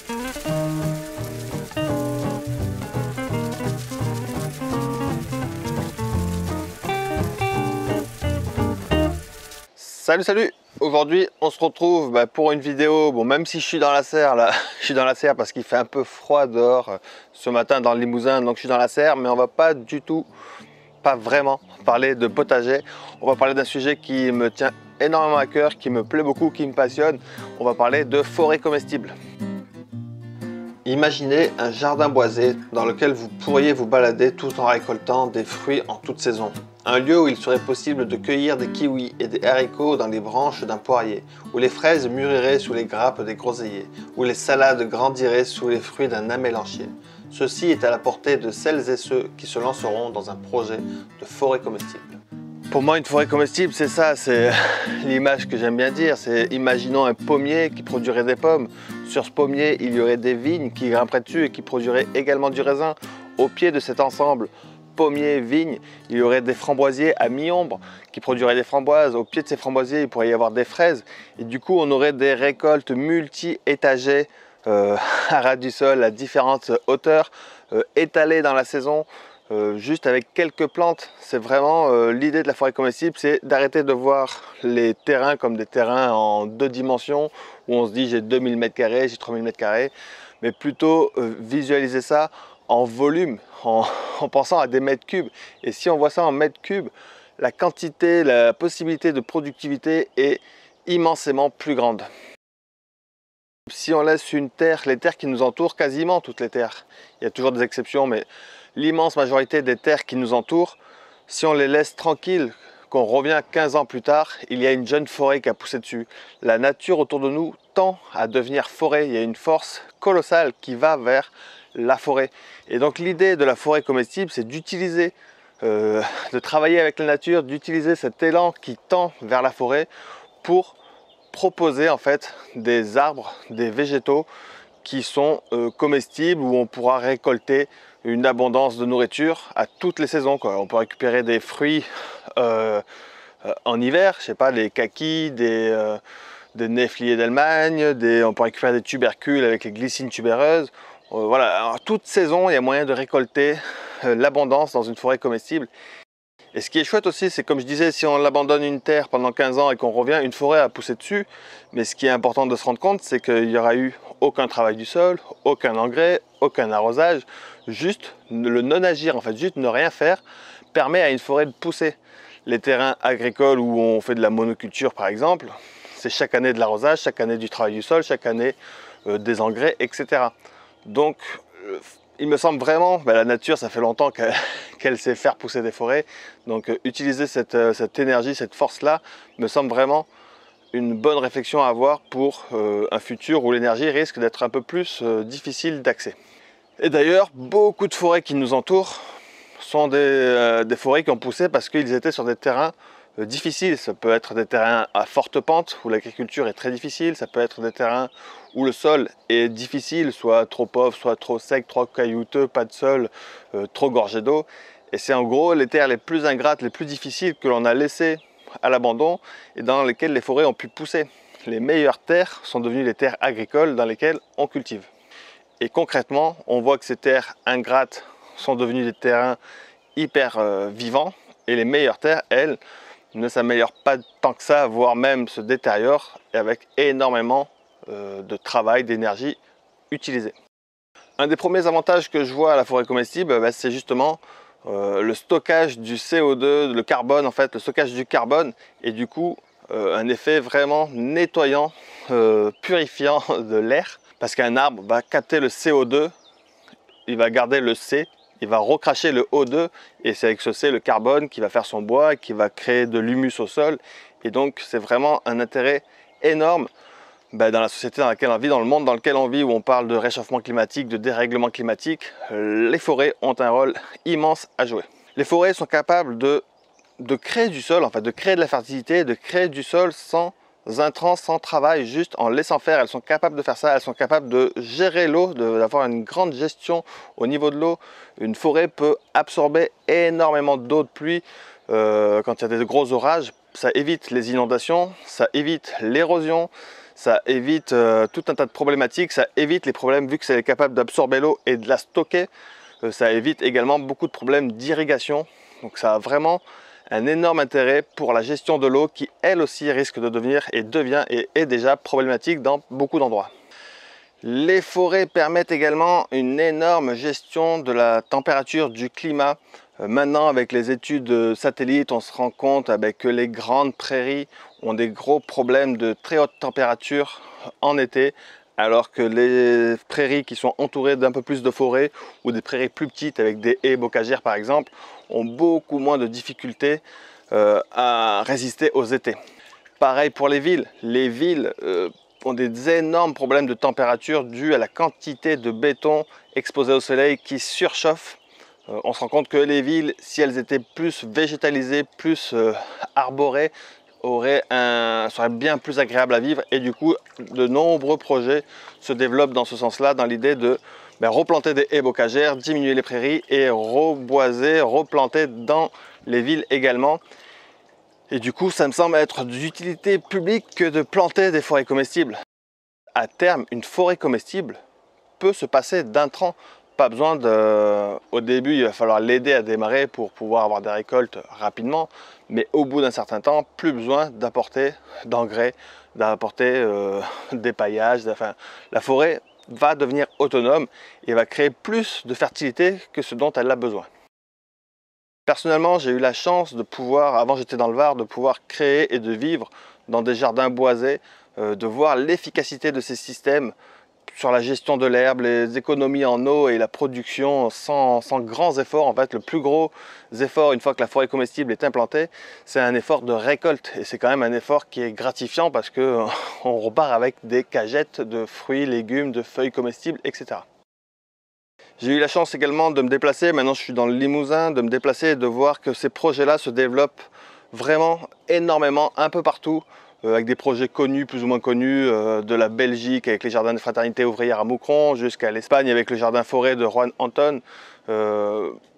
Salut! Aujourd'hui on se retrouve pour une vidéo, bon, même si je suis dans la serre là, je suis dans la serre parce qu'il fait un peu froid dehors ce matin dans le Limousin, donc je suis dans la serre, mais on va pas vraiment parler de potager. On va parler d'un sujet qui me tient énormément à cœur, qui me plaît beaucoup, qui me passionne. On va parler de forêt comestible. Imaginez un jardin boisé dans lequel vous pourriez vous balader tout en récoltant des fruits en toute saison. Un lieu où il serait possible de cueillir des kiwis et des haricots dans les branches d'un poirier, où les fraises mûriraient sous les grappes des groseilliers, où les salades grandiraient sous les fruits d'un amélanchier. Ceci est à la portée de celles et ceux qui se lanceront dans un projet de forêt comestible. Pour moi, une forêt comestible, c'est ça, c'est l'image que j'aime bien dire. C'est imaginons un pommier qui produirait des pommes. Sur ce pommier, il y aurait des vignes qui grimperaient dessus et qui produiraient également du raisin. Au pied de cet ensemble pommier, vigne, il y aurait des framboisiers à mi-ombre qui produiraient des framboises. Au pied de ces framboisiers, il pourrait y avoir des fraises. Et du coup, on aurait des récoltes multi-étagées à ras du sol, à différentes hauteurs, étalées dans la saison. Juste avec quelques plantes. C'est vraiment l'idée de la forêt comestible, c'est d'arrêter de voir les terrains comme des terrains en deux dimensions où on se dit j'ai 2000 m², j'ai 3000 m², mais plutôt visualiser ça en volume, en pensant à des mètres cubes. Et si on voit ça en mètres cubes, la quantité, la possibilité de productivité est immensément plus grande. Si on laisse une terre, les terres qui nous entourent, quasiment toutes les terres, il y a toujours des exceptions, mais l'immense majorité des terres qui nous entourent, si on les laisse tranquilles, qu'on revient 15 ans plus tard, il y a une jeune forêt qui a poussé dessus. La nature autour de nous tend à devenir forêt, il y a une force colossale qui va vers la forêt. Et donc l'idée de la forêt comestible, c'est d'utiliser, de travailler avec la nature, d'utiliser cet élan qui tend vers la forêt pour proposer en fait des arbres, des végétaux qui sont comestibles, où on pourra récolter une abondance de nourriture à toutes les saisons, quoi. On peut récupérer des fruits en hiver, je sais pas, des kakis, des néfliers d'Allemagne, on peut récupérer des tubercules avec les glycines tubéreuses. Voilà, alors, toute saison, il y a moyen de récolter l'abondance dans une forêt comestible. Et ce qui est chouette aussi, c'est comme je disais, si on abandonne une terre pendant 15 ans et qu'on revient, une forêt a poussé dessus. Mais ce qui est important de se rendre compte, c'est qu'il n'y aura eu aucun travail du sol, aucun engrais, aucun arrosage. Juste le non-agir, en fait, juste ne rien faire, permet à une forêt de pousser. Les terrains agricoles où on fait de la monoculture, par exemple, c'est chaque année de l'arrosage, chaque année du travail du sol, chaque année des engrais, etc. Donc, il me semble vraiment, la nature, ça fait longtemps qu'elle sait faire pousser des forêts. Donc utiliser cette énergie, cette force-là, me semble vraiment une bonne réflexion à avoir pour un futur où l'énergie risque d'être un peu plus difficile d'accès. Et d'ailleurs, beaucoup de forêts qui nous entourent sont des forêts qui ont poussé parce qu'ils étaient sur des terrains difficiles. Ça peut être des terrains à forte pente où l'agriculture est très difficile, ça peut être des terrains où le sol est difficile, soit trop pauvre, soit trop sec, trop caillouteux, pas de sol, trop gorgé d'eau. Et c'est en gros les terres les plus ingrates, les plus difficiles que l'on a laissées à l'abandon et dans lesquelles les forêts ont pu pousser. Les meilleures terres sont devenues les terres agricoles dans lesquelles on cultive. Et concrètement, on voit que ces terres ingrates sont devenues des terrains hyper vivants et les meilleures terres, elles, ne s'améliorent pas tant que ça, voire même se détériorent et avec énormément de travail, d'énergie utilisée. Un des premiers avantages que je vois à la forêt comestible, c'est justement le stockage du CO2, le carbone en fait, le stockage du carbone et du coup un effet vraiment nettoyant, purifiant de l'air parce qu'un arbre va capter le CO2, il va garder le C, il va recracher le O2 et c'est avec ce C, le carbone, qui va faire son bois, qui va créer de l'humus au sol. Et donc c'est vraiment un intérêt énorme dans la société dans laquelle on vit, dans le monde dans lequel on vit, où on parle de réchauffement climatique, de dérèglement climatique. Les forêts ont un rôle immense à jouer. Les forêts sont capables de créer du sol, en fait, de créer de la fertilité, de créer du sol sans intrants, sans travail, juste en laissant faire. Elles sont capables de faire ça, elles sont capables de gérer l'eau, d'avoir une grande gestion au niveau de l'eau. Une forêt peut absorber énormément d'eau de pluie quand il y a des gros orages. Ça évite les inondations, ça évite l'érosion, ça évite tout un tas de problématiques, ça évite les problèmes vu que c'est capable d'absorber l'eau et de la stocker. Ça évite également beaucoup de problèmes d'irrigation. Donc ça a vraiment un énorme intérêt pour la gestion de l'eau qui elle aussi risque de devenir et devient et est déjà problématique dans beaucoup d'endroits. Les forêts permettent également une énorme gestion de la température du climat. Maintenant, avec les études satellites, on se rend compte que les grandes prairies ont des gros problèmes de très haute température en été, alors que les prairies qui sont entourées d'un peu plus de forêt ou des prairies plus petites avec des haies bocagères par exemple, ont beaucoup moins de difficultés à résister aux étés. Pareil pour les villes. Les villes ont des énormes problèmes de température dus à la quantité de béton exposé au soleil qui surchauffe. On se rend compte que les villes, si elles étaient plus végétalisées, plus arborées, seraient bien plus agréables à vivre, et du coup de nombreux projets se développent dans ce sens-là, dans l'idée de replanter des haies bocagères, diminuer les prairies et reboiser, replanter dans les villes également. Et du coup, ça me semble être d'utilité publique que de planter des forêts comestibles. À terme, une forêt comestible peut se passer d'intrants. Pas besoin de... Au début, il va falloir l'aider à démarrer pour pouvoir avoir des récoltes rapidement. Mais au bout d'un certain temps, plus besoin d'apporter d'engrais, d'apporter des paillages. Enfin, la forêt va devenir autonome et va créer plus de fertilité que ce dont elle a besoin. Personnellement, j'ai eu la chance de pouvoir, avant j'étais dans le Var, de pouvoir créer et de vivre dans des jardins boisés, de voir l'efficacité de ces systèmes sur la gestion de l'herbe, les économies en eau et la production sans grands efforts. En fait, le plus gros effort, une fois que la forêt comestible est implantée, c'est un effort de récolte. Et c'est quand même un effort qui est gratifiant parce qu'on repart avec des cagettes de fruits, légumes, de feuilles comestibles, etc. J'ai eu la chance également de me déplacer, maintenant je suis dans le Limousin, de me déplacer et de voir que ces projets-là se développent vraiment énormément, un peu partout, avec des projets connus, plus ou moins connus, de la Belgique avec les jardins de fraternité ouvrière à Moucron, jusqu'à l'Espagne avec le jardin forêt de Juan Anton.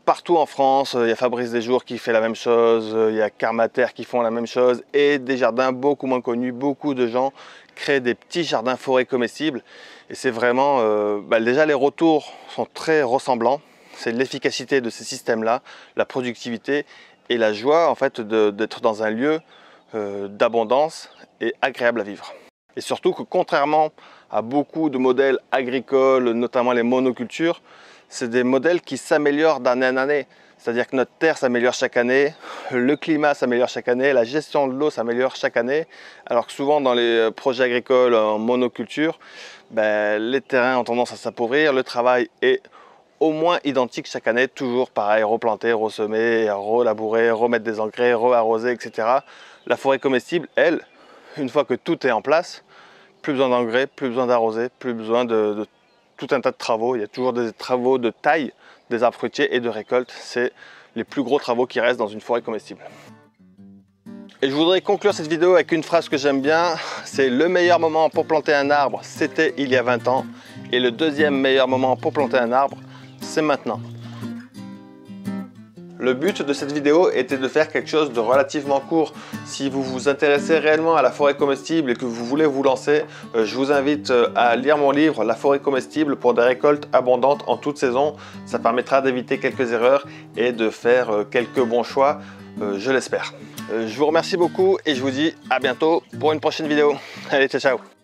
Partout en France, il y a Fabrice Desjours qui fait la même chose, il y a Carmater qui font la même chose, et des jardins beaucoup moins connus, beaucoup de gens créent des petits jardins forêts comestibles. Et c'est vraiment, déjà les retours sont très ressemblants, c'est l'efficacité de ces systèmes-là, la productivité et la joie en fait d'être dans un lieu d'abondance et agréable à vivre. Et surtout que contrairement à beaucoup de modèles agricoles, notamment les monocultures, c'est des modèles qui s'améliorent d'année en année. C'est-à-dire que notre terre s'améliore chaque année, le climat s'améliore chaque année, la gestion de l'eau s'améliore chaque année, alors que souvent dans les projets agricoles en monoculture, les terrains ont tendance à s'appauvrir, le travail est au moins identique chaque année, toujours pareil, replanter, ressemer, relabourer, remettre des engrais, re-arroser, etc. La forêt comestible, elle, une fois que tout est en place, plus besoin d'engrais, plus besoin d'arroser, plus besoin de tout un tas de travaux. Il y a toujours des travaux de taille des arbres fruitiers et de récolte. C'est les plus gros travaux qui restent dans une forêt comestible. Et je voudrais conclure cette vidéo avec une phrase que j'aime bien. C'est le meilleur moment pour planter un arbre, c'était il y a 20 ans. Et le deuxième meilleur moment pour planter un arbre, c'est maintenant. Le but de cette vidéo était de faire quelque chose de relativement court. Si vous vous intéressez réellement à la forêt comestible et que vous voulez vous lancer, je vous invite à lire mon livre La forêt comestible pour des récoltes abondantes en toute saison. Ça permettra d'éviter quelques erreurs et de faire quelques bons choix, je l'espère. Je vous remercie beaucoup et je vous dis à bientôt pour une prochaine vidéo. Allez, ciao ciao!